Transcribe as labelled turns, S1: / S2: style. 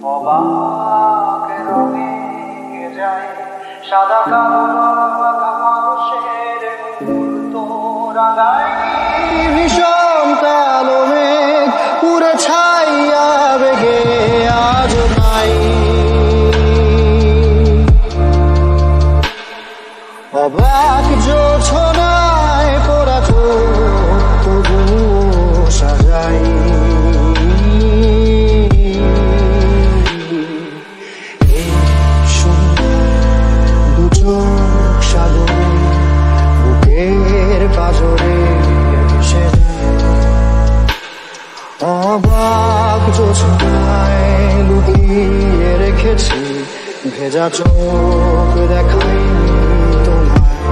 S1: অবাক রঙে যায় সাদা কালো রঙা মানুষের মুহূর্ত রাঙায়
S2: ভীষণ কালো মেঘ পুরে ছাইয়া বেগে আজ নাই অবাক জোছনায় পোড়া তবু সাজাই এই সুন্দর দুচোখ সাগরে বুকের পাজরে ভেসে যায় অবাক জোছনায় লুকিয়ে রেখেছি ভেজা চোখ দেখাই তোমায়